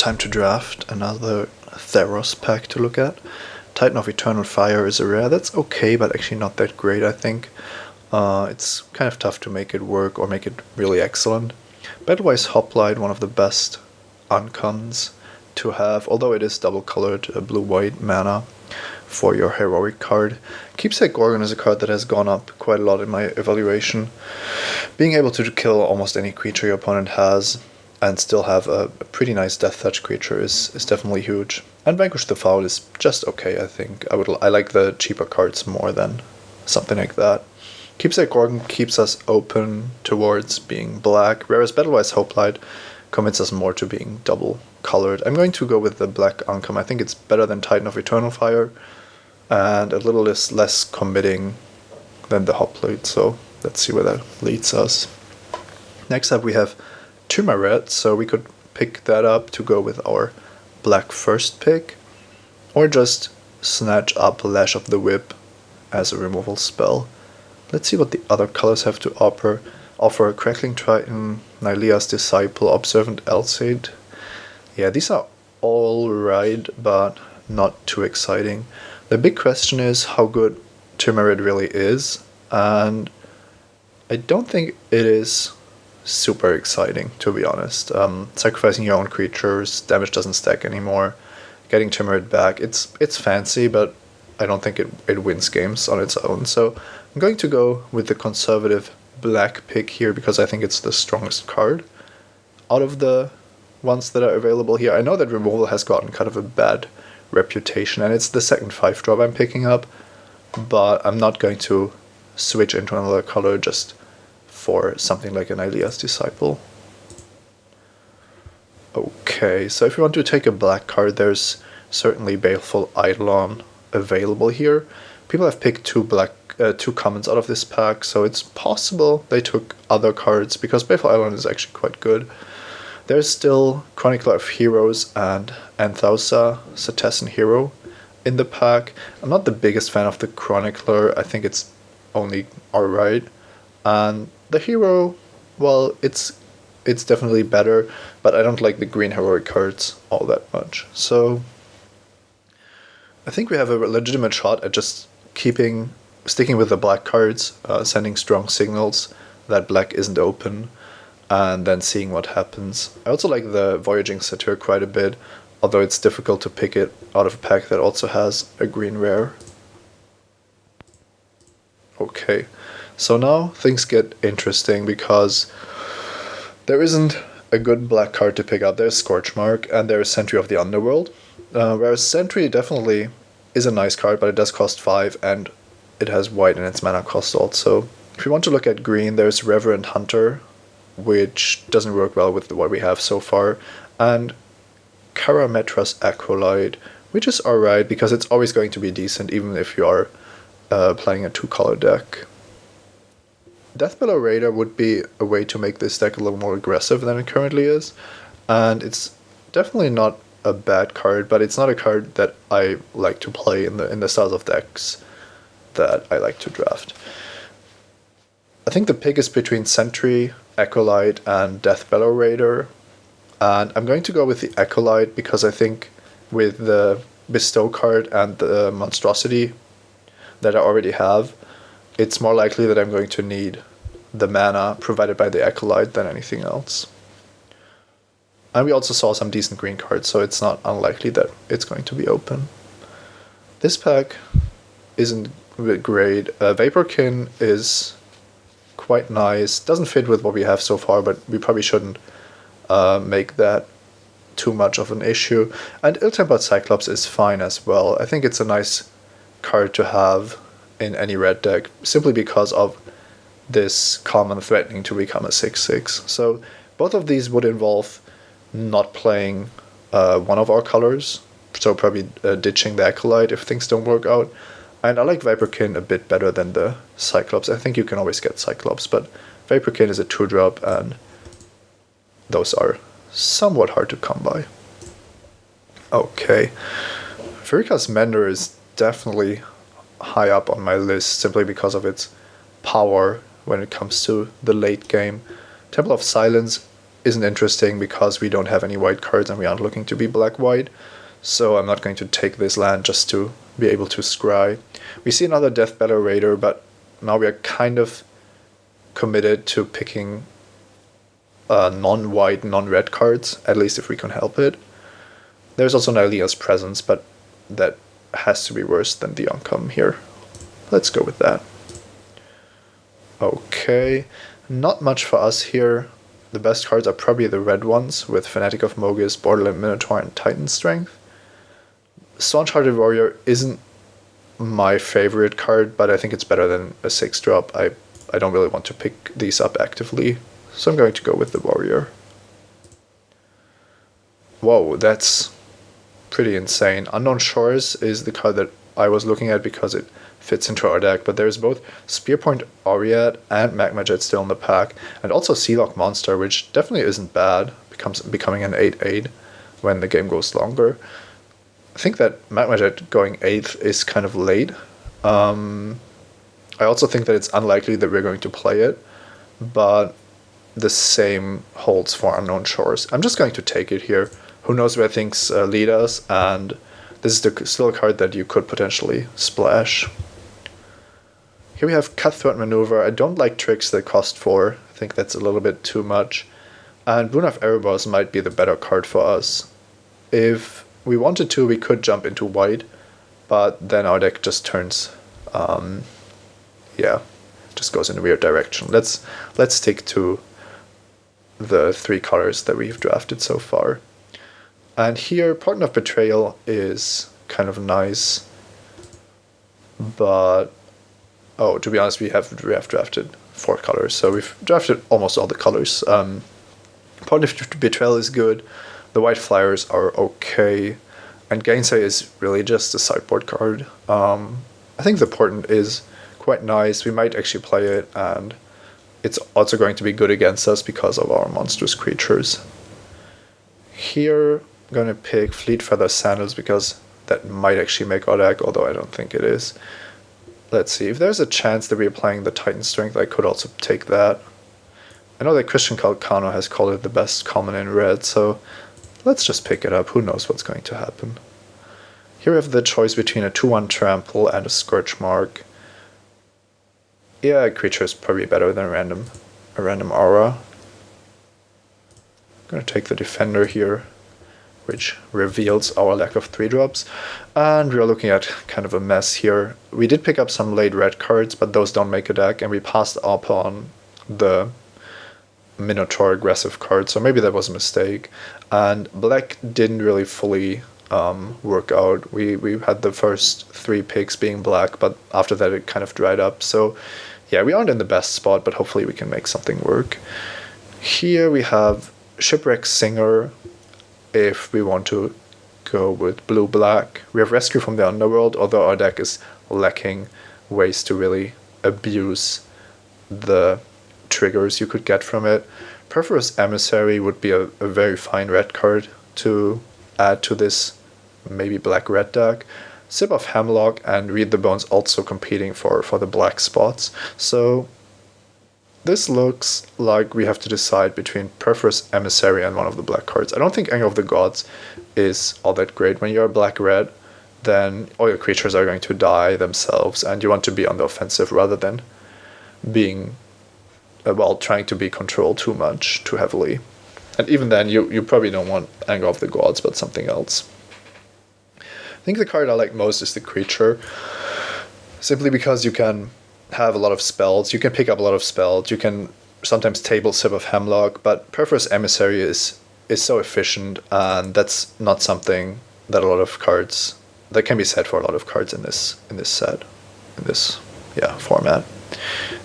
time to draft another Theros pack to look at. Titan of Eternal Fire is a rare. That's okay, but actually not that great, I think. It's kind of tough to make it work or make it really excellent. Battlewise Hoplite, one of the best uncommons to have, although it is double-colored blue-white mana for your heroic card. Keepsake Gorgon is a card that has gone up quite a lot in my evaluation. Being able to kill almost any creature your opponent has and still have a pretty nice Death Touch creature is definitely huge. And Vanquish the Foul is just okay, I think. I like the cheaper cards more than something like that. Keepsake Gorgon keeps us open towards being black, whereas Battlewise Hoplite commits us more to being double-colored. I'm going to go with the black uncommon. I think it's better than Titan of Eternal Fire, and a little less committing than the Hoplite, so let's see where that leads us. Next up we have Turmaret, so we could pick that up to go with our black first pick, or just snatch up Lash of the Whip as a removal spell. Let's see what the other colors have to offer. Crackling Triton, Nylea's Disciple, Observant Alseid. Yeah, these are all right, but not too exciting. The big question is how good Turmaret really is, and I don't think it is super exciting, to be honest. Sacrificing your own creatures, damage doesn't stack anymore. Getting Turmaret back, it's fancy, but I don't think it wins games on its own. So I'm going to go with the conservative black pick here because I think it's the strongest card out of the ones that are available here. I know that removal has gotten kind of a bad reputation, and it's the second 5-drop I'm picking up, but I'm not going to switch into another color just for something like an Nylea's Disciple. Okay, so if you want to take a black card, there's certainly Baleful Eidolon available here. People have picked two commons out of this pack, so it's possible they took other cards, because Baleful Eidolon is actually quite good. There's still Chronicler of Heroes and Anthausa, Cetacean Hero, in the pack. I'm not the biggest fan of the Chronicler, I think it's only alright. And the Hero, well, it's definitely better, but I don't like the green heroic cards all that much. So I think we have a legitimate shot at just sticking with the black cards, sending strong signals that black isn't open, and then seeing what happens. I also like the Voyaging Satyr quite a bit, although it's difficult to pick it out of a pack that also has a green rare. Okay, so now things get interesting because there isn't a good black card to pick up. There's Scorchmark and there's Sentry of the Underworld. Whereas Sentry definitely is a nice card, but it does cost 5 and it has white in its mana cost also. If you want to look at green, there's Reverend Hunter, which doesn't work well with what we have so far, and Karametra's Acolyte, which is alright because it's always going to be decent even if you are playing a 2-color deck. Deathbellow Raider would be a way to make this deck a little more aggressive than it currently is, and it's definitely not a bad card, but it's not a card that I like to play in the styles of decks that I like to draft. I think the pick is between Sentry, Acolyte, and Deathbellow Raider, and I'm going to go with the Acolyte because I think with the Bestow card and the Monstrosity that I already have, it's more likely that I'm going to need the mana provided by the Acolyte than anything else. And we also saw some decent green cards, so it's not unlikely that it's going to be open. This pack isn't great. Vaporkin is quite nice. Doesn't fit with what we have so far, but we probably shouldn't make that too much of an issue. And Ill-Tempered Cyclops is fine as well. I think it's a nice card to have in any red deck, simply because of this common threatening to become a 6/6. So both of these would involve not playing one of our colors, so probably ditching the Acolyte if things don't work out. And I like Vaporkin a bit better than the Cyclops. I think you can always get Cyclops, but Vaporkin is a 2-drop, and those are somewhat hard to come by. Okay, Verika's Mender is definitely high up on my list simply because of its power when it comes to the late game. Temple of Silence isn't interesting because we don't have any white cards and we aren't looking to be black-white. So I'm not going to take this land just to be able to scry. We see another Death Battle Raider, but now we are kind of committed to picking non-white, non-red cards, at least if we can help it. There's also Nylea's Presence, but that has to be worse than the Oncom here. Let's go with that. Okay, not much for us here. The best cards are probably the red ones, with Fanatic of Mogis, Borderland Minotaur, and Titan Strength. Staunch-Hearted Warrior isn't my favorite card, but I think it's better than a 6-drop. I don't really want to pick these up actively, so I'm going to go with the Warrior. Whoa, that's pretty insane. Unknown Shores is the card that I was looking at because it fits into our deck, but there's both Spearpoint Oriad and Magma Jet still in the pack, and also Sealock Monster, which definitely isn't bad, becoming an 8/8 when the game goes longer. I think that Magma Jet going 8th is kind of late. I also think that it's unlikely that we're going to play it, but the same holds for Unknown Shores. I'm just going to take it here. Who knows where things lead us, and this is still a card that you could potentially splash. Here we have Cutthroat Maneuver. I don't like tricks that cost 4. I think that's a little bit too much. And Boon of Erebos might be the better card for us. If we wanted to, we could jump into white, but then our deck just turns, just goes in a weird direction. Let's stick to the 3 colors that we've drafted so far. And here, Partner of Betrayal is kind of nice, but to be honest, we have drafted 4 colors, so we've drafted almost all the colors. Partner of Betrayal is good. The white flyers are okay, and Gainsay is really just a sideboard card. I think the Portent is quite nice. We might actually play it, and it's also going to be good against us because of our monstrous creatures. Here, I'm going to pick Fleet Feather Sandals because that might actually make our deck, although I don't think it is. Let's see, if there's a chance that we're playing the Titan Strength, I could also take that. I know that Christian Calcano has called it the best common in red, so let's just pick it up. Who knows what's going to happen. Here we have the choice between a 2/1 Trample and a Scourge Mark. Yeah, a creature is probably better than a random aura. I'm going to take the Defender here, which reveals our lack of 3-drops. And we're looking at kind of a mess here. We did pick up some late red cards, but those don't make a deck, and we passed up on the Minotaur aggressive card, so maybe that was a mistake. And black didn't really fully work out. We had the first 3 picks being black, but after that it kind of dried up. So yeah, we aren't in the best spot, but hopefully we can make something work. Here we have Shipwreck Singer, if we want to go with blue-black. We have Rescue from the Underworld, although our deck is lacking ways to really abuse the triggers you could get from it. Perforous Emissary would be a very fine red card to add to this maybe black-red deck. Sip of Hemlock and Read the Bones also competing for the black spots. So this looks like we have to decide between Perforous Emissary and one of the black cards. I don't think Anger of the Gods is all that great. When you're black-red, then all your creatures are going to die themselves, and you want to be on the offensive rather than being, trying to be controlled too much, too heavily. And even then, you probably don't want Anger of the Gods, but something else. I think the card I like most is the Creature, simply because you can have a lot of spells, you can pick up a lot of spells, you can sometimes table Sip of Hemlock, but Perforous Emissary is so efficient, and that's not something that a lot of cards, that can be said for a lot of cards in this format.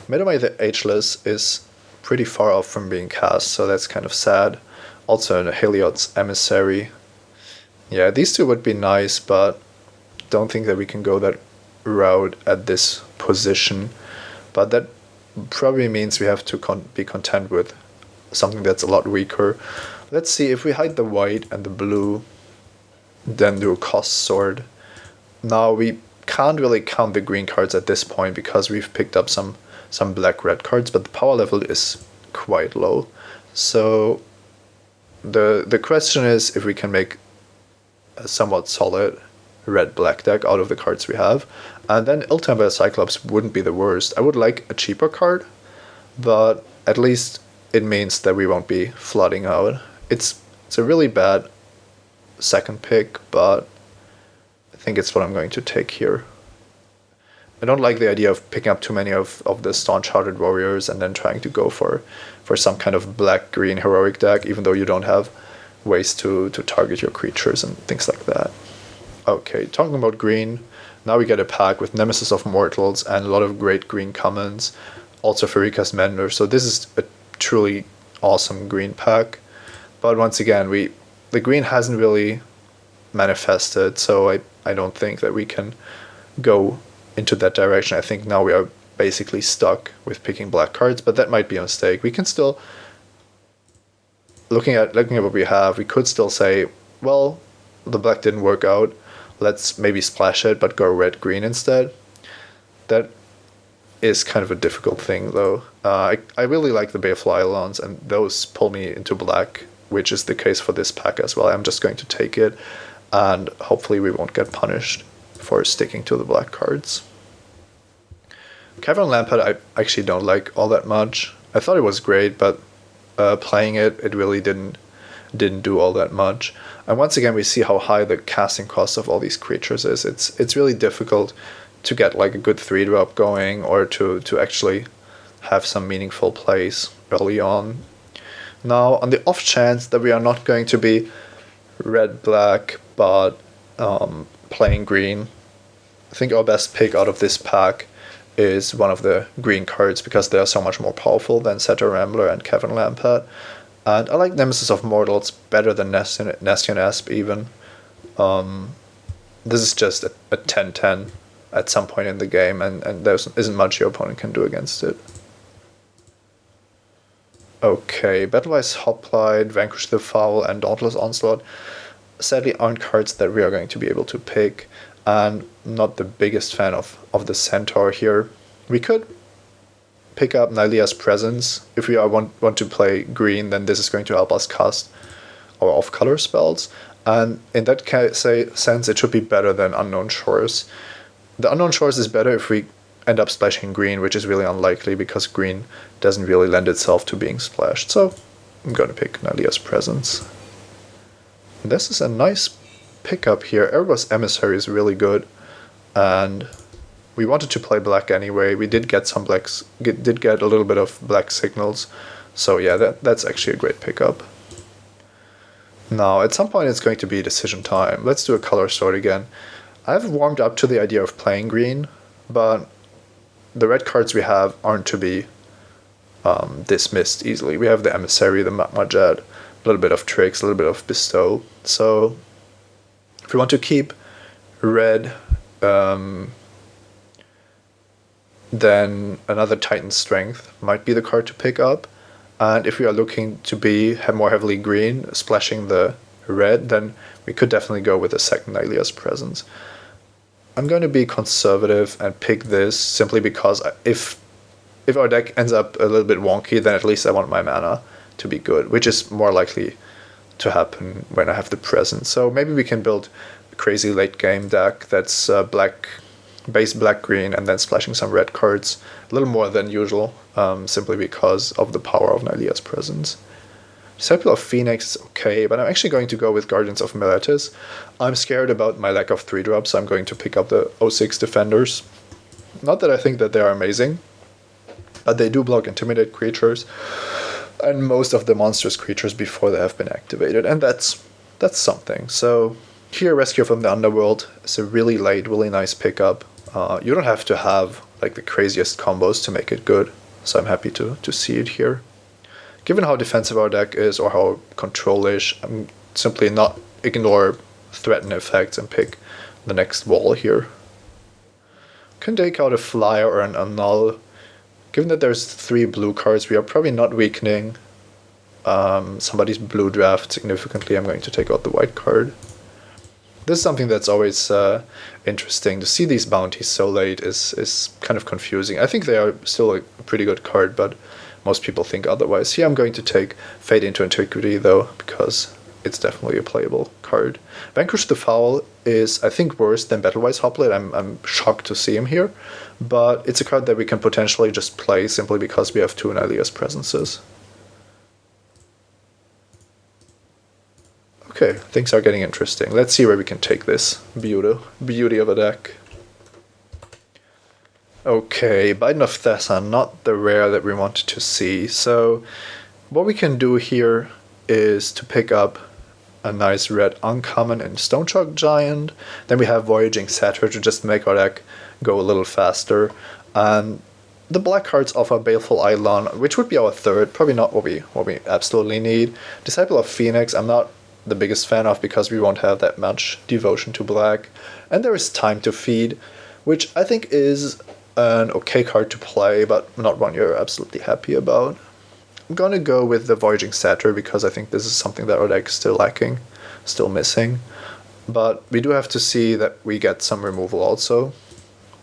Medomai the Ageless is pretty far off from being cast, so that's kind of sad. Also, Heliod's Emissary. Yeah, these two would be nice, but don't think that we can go that route at this position. But that probably means we have to be content with something that's a lot weaker. Let's see, if we hide the white and the blue, then do a Cost Sword. Now, we can't really count the green cards at this point because we've picked up some black-red cards, but the power level is quite low. So the question is if we can make a somewhat solid red-black deck out of the cards we have. And then Ill-Tempered Cyclops wouldn't be the worst. I would like a cheaper card, but at least it means that we won't be flooding out. It's a really bad second pick, but I think it's what I'm going to take here. I don't like the idea of picking up too many of the Staunch-Hearted Warriors and then trying to go for some kind of black-green heroic deck, even though you don't have ways to target your creatures and things like that. Okay, talking about green, now we get a pack with Nemesis of Mortals and a lot of great green commons, also Farika's Mender, so this is a truly awesome green pack. But once again, the green hasn't really manifested, so I don't think that we can go into that direction. I think now we are basically stuck with picking black cards, but that might be a mistake. We can still, looking at what we have, we could still say, well, the black didn't work out, let's maybe splash it, but go red-green instead. That is kind of a difficult thing, though. I really like the Balefly Eidolons, and those pull me into black, which is the case for this pack as well. I'm just going to take it, and hopefully we won't get punished for sticking to the black cards. Cavern Lampad I actually don't like all that much. I thought it was great, but playing it really didn't do all that much. And once again, we see how high the casting cost of all these creatures is. It's really difficult to get like a good 3-drop going, or to actually have some meaningful plays early on. Now, on the off chance that we are not going to be red-black, but playing green, I think our best pick out of this pack is one of the green cards, because they are so much more powerful than Setter Rambler and Cavern Lampad. And I like Nemesis of Mortals better than Nestian Asp even. This is just a 10-10 at some point in the game, and there isn't much your opponent can do against it. Okay, Battlewise Hoplite, Vanquish the Foul, and Dauntless Onslaught sadly aren't cards that we are going to be able to pick, and not the biggest fan of the Centaur here. We could pick up Nylea's Presence. If we want to play green, then this is going to help us cast our off-color spells, and in that sense it should be better than Unknown Shores. The Unknown Shores is better if we end up splashing green, which is really unlikely because green doesn't really lend itself to being splashed, so I'm going to pick Nylea's Presence. This is a nice pickup here. Erebos Emissary is really good, and we wanted to play black anyway. We did get some blacks, did get a little bit of black signals, so yeah, that's actually a great pickup. Now, at some point it's going to be decision time. Let's do a color sort again. I've warmed up to the idea of playing green, but the red cards we have aren't to be dismissed easily. We have the Emissary, the Magma Jet, a little bit of Tricks, a little bit of Bestow. So if we want to keep red, then another Titan Strength might be the card to pick up. And if we are looking to be more heavily green, splashing the red, then we could definitely go with a second Nylea's Presence. I'm going to be conservative and pick this simply because if our deck ends up a little bit wonky, then at least I want my mana to be good, which is more likely to happen when I have the Presence. So maybe we can build a crazy late game deck that's base black-green and then splashing some red cards, a little more than usual, simply because of the power of Nylea's Presence. Disciple of Phoenix is okay, but I'm actually going to go with Guardians of Meletis. I'm scared about my lack of 3-drops, so I'm going to pick up the 06 Defenders. Not that I think that they are amazing, but they do block Intimidate creatures and most of the monstrous creatures before they have been activated, and that's something. So here, Rescue from the Underworld is a really late, really nice pickup. You don't have to have like the craziest combos to make it good, so I'm happy to see it here. Given how defensive our deck is, or how control-ish, I'm simply not ignore threaten effects and pick the next wall here. Can take out a Flyer or an Annul. Given that there's 3 blue cards, we are probably not weakening somebody's blue draft significantly. I'm going to take out the white card. This is something that's always interesting. To see these bounties so late is kind of confusing. I think they are still a pretty good card, but most people think otherwise. Here I'm going to take Fade into Antiquity though, because it's definitely a playable card. Vanquish the Foul is, I think, worse than Battlewise Hoplite. I'm shocked to see him here, but it's a card that we can potentially just play simply because we have 2 Annihilus Presences. Okay, things are getting interesting. Let's see where we can take this beauty of a deck. Okay, Biden of Thessa, not the rare that we wanted to see. So what we can do here is to pick up a nice red uncommon in Stonechuck Giant. Then we have Voyaging Satyr to just make our deck go a little faster. And the black cards offer Baleful Eidolon, which would be our third, probably not what we absolutely need. Disciple of Phoenix, I'm not the biggest fan of because we won't have that much devotion to black. And there is Time to Feed, which I think is an okay card to play, but not one you're absolutely happy about. I'm gonna go with the Voyaging Satyr because I think this is something that our deck is still lacking, still missing. But we do have to see that we get some removal also.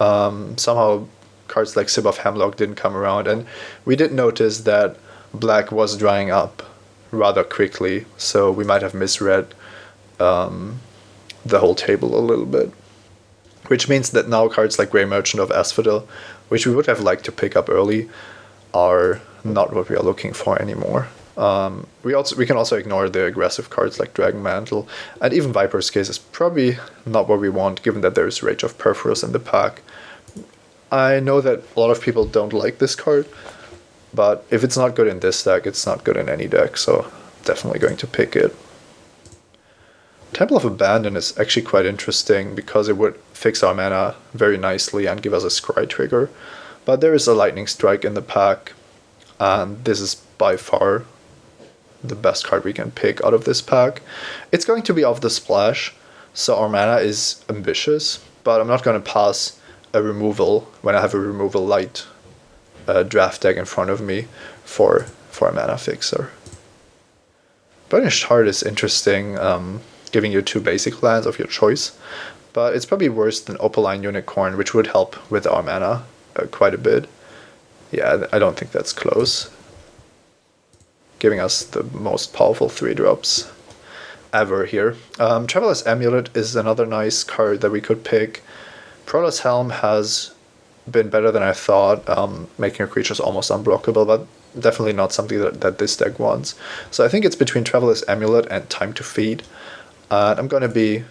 Somehow cards like Sib of Hemlock didn't come around, and we did notice that black was drying up rather quickly, so we might have misread the whole table a little bit. Which means that now cards like Grey Merchant of Asphodel, which we would have liked to pick up early, are not what we are looking for anymore. We can also ignore the aggressive cards like Dragon Mantle, and even Viper's Case is probably not what we want, given that there is Rage of Perforos in the pack. I know that a lot of people don't like this card, but if it's not good in this deck, it's not good in any deck, so definitely going to pick it. Temple of Abandon is actually quite interesting because it would fix our mana very nicely and give us a scry trigger. But there is a Lightning Strike in the pack, and this is by far the best card we can pick out of this pack. It's going to be off the splash, so our mana is ambitious, but I'm not going to pass a removal when I have a removal light draft deck in front of me for a mana fixer. Burnished Heart is interesting, giving you 2 basic lands of your choice, but it's probably worse than Opaline Unicorn, which would help with our mana quite a bit. Yeah, I don't think that's close. Giving us the most powerful 3-drops ever here. Traveler's Amulet is another nice card that we could pick. Prowler's Helm has been better than I thought, making your creatures almost unblockable, but definitely not something that this deck wants. So I think it's between Traveler's Amulet and Time to Feed. And I'm going to be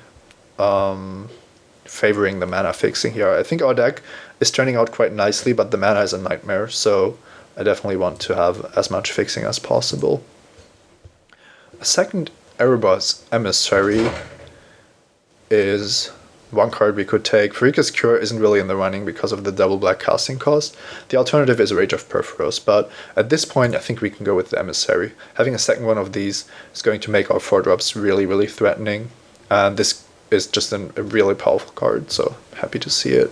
favoring the mana fixing here. I think our deck is turning out quite nicely, but the mana is a nightmare, so I definitely want to have as much fixing as possible. A second Erebos Emissary is one card we could take. Pharika's Cure isn't really in the running because of the double black casting cost. The alternative is Rage of Perforos, but at this point I think we can go with the Emissary. Having a second one of these is going to make our 4-drops really, really threatening, and this is just a really powerful card, so happy to see it.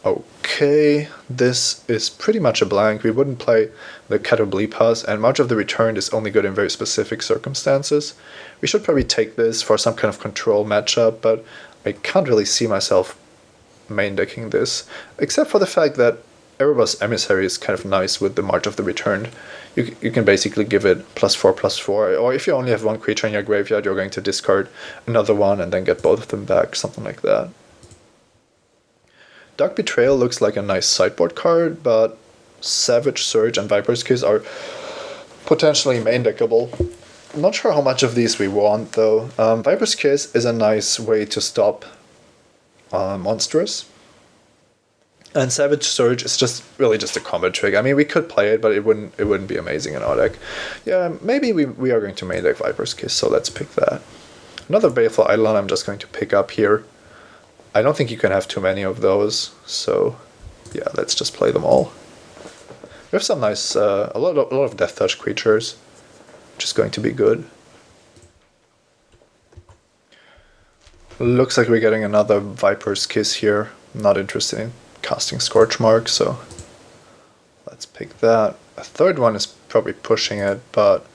Okay, this is pretty much a blank. We wouldn't play the Catablipas, and March of the Returned is only good in very specific circumstances. We should probably take this for some kind of control matchup, but I can't really see myself main decking this, except for the fact that Erebos Emissary is kind of nice with the March of the Returned. You can basically give it +4/+4, or if you only have one creature in your graveyard, you're going to discard another one and then get both of them back, something like that. Dark Betrayal looks like a nice sideboard card, but Savage Surge and Viper's Kiss are potentially main deckable. I'm not sure how much of these we want, though. Viper's Kiss is a nice way to stop monstrous. And Savage Surge is just really just a combat trick. I mean, we could play it, but it wouldn't be amazing in our deck. Yeah, maybe we are going to main deck Viper's Kiss, so let's pick that. Another Baleful Eidolon I'm just going to pick up here. I don't think you can have too many of those, so yeah, let's just play them all. We have some nice, a lot of Death Touch creatures, which is going to be good. Looks like we're getting another Viper's Kiss here. Not interested in casting Scorch Mark, so let's pick that. A third one is probably pushing it, but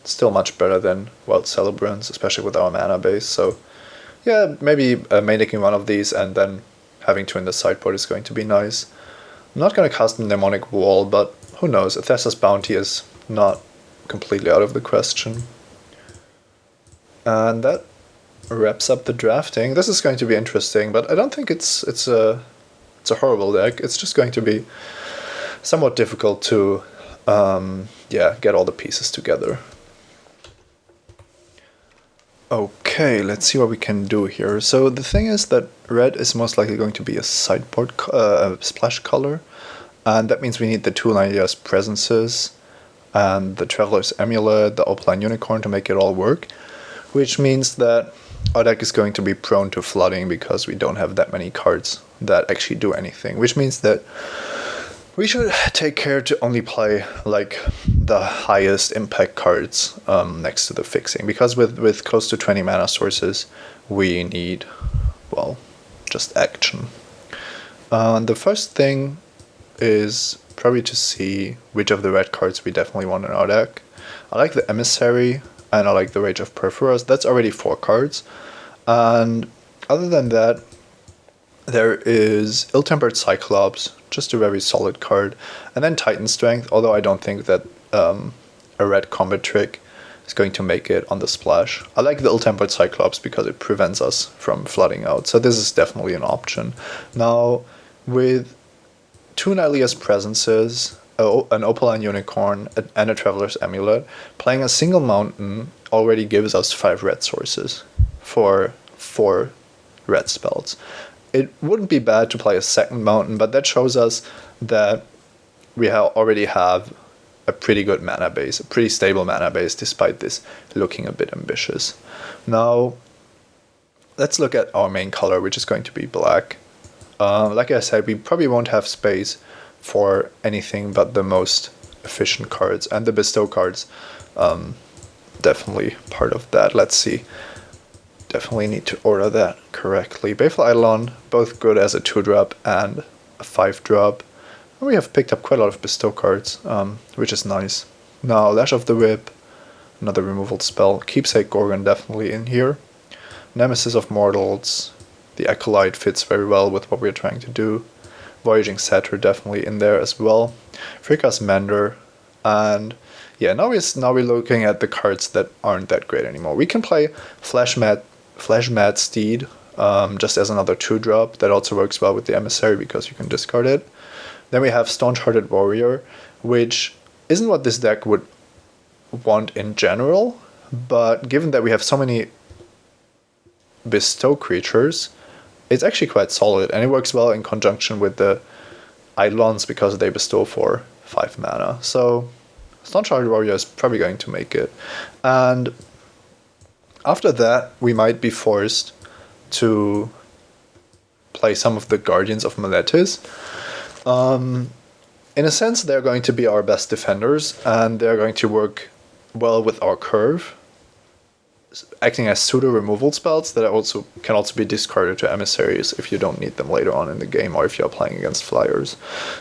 still much better than Wild Celebrants, especially with our mana base, so yeah, maybe main decking one of these and then having 2 in the sideboard is going to be nice. I'm not going to cast a Mnemonic Wall, but who knows? Athessa's Bounty is not completely out of the question. And that wraps up the drafting. This is going to be interesting, but I don't think it's a horrible deck. It's just going to be somewhat difficult to get all the pieces together. Okay, let's see what we can do here. So the thing is that red is most likely going to be a sideboard splash color, and that means we need the 2 Nylea's Presences and the Traveler's Amulet, the Opaline Unicorn to make it all work, which means that our deck is going to be prone to flooding because we don't have that many cards that actually do anything, which means that we should take care to only play like the highest impact cards next to the fixing, because with close to 20 mana sources we need, well, just action. The first thing is probably to see which of the red cards we definitely want in our deck. I like the Emissary and I like the Rage of Perforos. That's already 4 cards. And other than that, there is Ill-Tempered Cyclops, just a very solid card. And then Titan Strength, although I don't think that a red combat trick is going to make it on the splash. I like the Ill-Tempered Cyclops because it prevents us from flooding out. So this is definitely an option. Now, with 2 Nylea's Presences, an Opaline Unicorn, and a Traveler's Amulet, playing a single mountain already gives us 5 red sources for 4 red spells. It wouldn't be bad to play a second mountain, but that shows us that we already have a pretty good mana base, a pretty stable mana base, despite this looking a bit ambitious. Now, let's look at our main color, which is going to be black. Like I said, we probably won't have space for anything but the most efficient cards, and the bestow cards definitely part of that. Let's see. Definitely need to order that correctly. Baleful Eidolon, both good as a 2-drop and a 5-drop. We have picked up quite a lot of bestow cards, which is nice. Now, Lash of the Whip, another removal spell. Keepsake Gorgon definitely in here. Nemesis of Mortals, the Acolyte fits very well with what we're trying to do. Voyaging Satyr definitely in there as well. Fricka's Mender, and yeah, now we're looking at the cards that aren't that great anymore. We can play Flash Mad Steed, just as another 2-drop. That also works well with the Emissary because you can discard it. Then we have Staunch-Hearted Warrior, which isn't what this deck would want in general, but given that we have so many bestow creatures, it's actually quite solid, and it works well in conjunction with the Eidolons because they bestow for 5 mana. So Staunch-Hearted Warrior is probably going to make it. And after that, we might be forced to play some of the Guardians of Meletis. In a sense, they're going to be our best defenders, and they're going to work well with our curve, acting as pseudo-removal spells that can also be discarded to emissaries if you don't need them later on in the game, or if you're playing against flyers.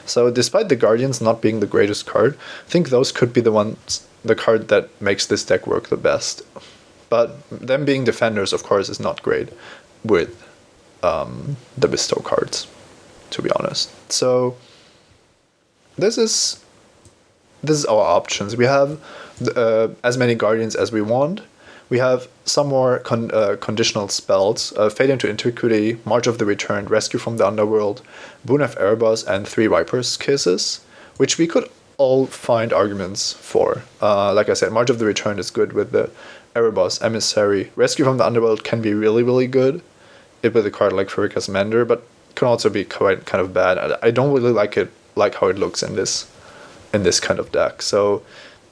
So despite the Guardians not being the greatest card, I think those could be the card that makes this deck work the best. But them being defenders, of course, is not great with the bestow cards, to be honest. So this is our options. We have as many Guardians as we want. We have some more conditional spells: Fade into Antiquity, March of the Returned, Rescue from the Underworld, Boon of Erebos, and 3 Viper's Kisses, which we could all find arguments for. Like I said, March of the Returned is good with the Erebos, Emissary. Rescue from the Underworld can be really, really good with a card like Farika's Mender, but can also be quite kind of bad. I don't really like how it looks in this kind of deck. So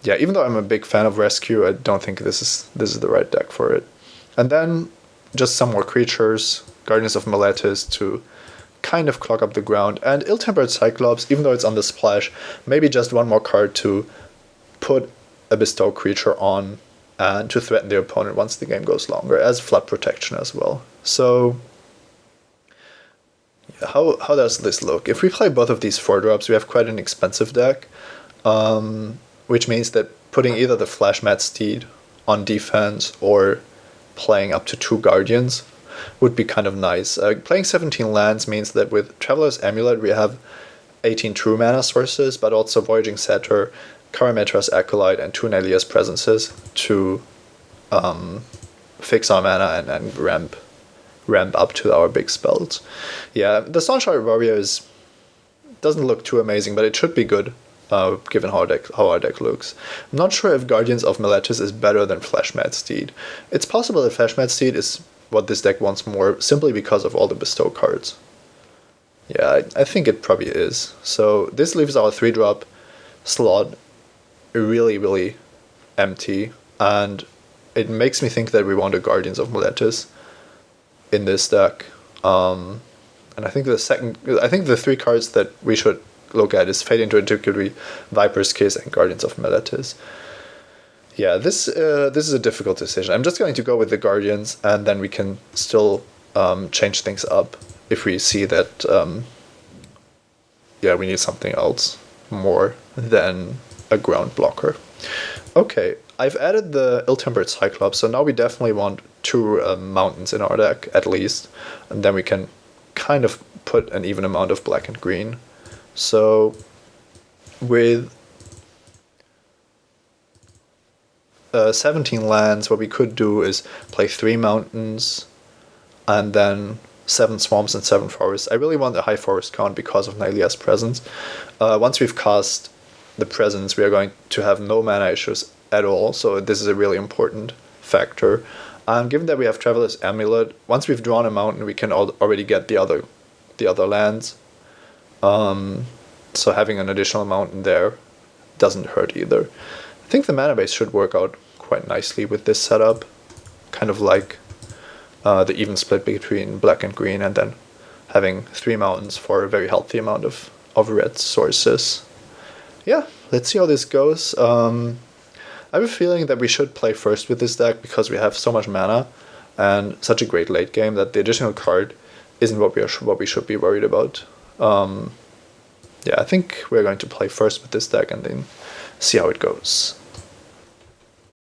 yeah, even though I'm a big fan of Rescue, I don't think this is the right deck for it. And then just some more creatures, Guardians of Meletis to kind of clog up the ground, and Ill-Tempered Cyclops, even though it's on the splash, maybe just one more card to put a bestow creature on and to threaten the opponent once the game goes longer, as flood protection as well. So yeah, how does this look? If we play both of these 4-drops, we have quite an expensive deck. Which means that putting either the Flash Mad Steed on defense or playing up to 2 Guardians would be kind of nice. Playing 17 lands means that with Traveler's Amulet we have 18 true mana sources, but also Voyaging Satyr, Karametra's Acolyte, and 2 Nelia's Presences to fix our mana and ramp up to our big spells. Yeah, the Sunshine Warrior doesn't look too amazing, but it should be good, given how our deck looks. I'm not sure if Guardians of Meletis is better than Fleshmad Steed. It's possible that Fleshmad Steed is what this deck wants more, simply because of all the bestow cards. Yeah, I think it probably is. So this leaves our 3-drop slot really, really empty, and it makes me think that we want a Guardians of Meletis in this deck. And I think the 3 cards that we should look at is Fate into Antiquity, Viper's Kiss, and Guardians of Meletis. Yeah, this is a difficult decision. I'm just going to go with the Guardians, and then we can still change things up if we see that we need something else more than a ground blocker. Okay, I've added the Ill-Tempered Cyclops, so now we definitely want 2 mountains in our deck, at least, and then we can kind of put an even amount of black and green. So with 17 lands, what we could do is play 3 mountains and then 7 swamps and 7 forests. I really want a high forest count because of Nylea's Presence. Once we've cast the Presence, we are going to have no mana issues at all, so this is a really important factor. And given that we have Traveler's Amulet, once we've drawn a mountain, we can already get the other lands. So having an additional mountain there doesn't hurt either. I think the mana base should work out quite nicely with this setup, kind of like the even split between black and green, and then having 3 mountains for a very healthy amount of red sources. Yeah, let's see how this goes. I have a feeling that we should play first with this deck because we have so much mana and such a great late game that the additional card isn't what we should be worried about. Yeah, I think we're going to play first with this deck and then see how it goes.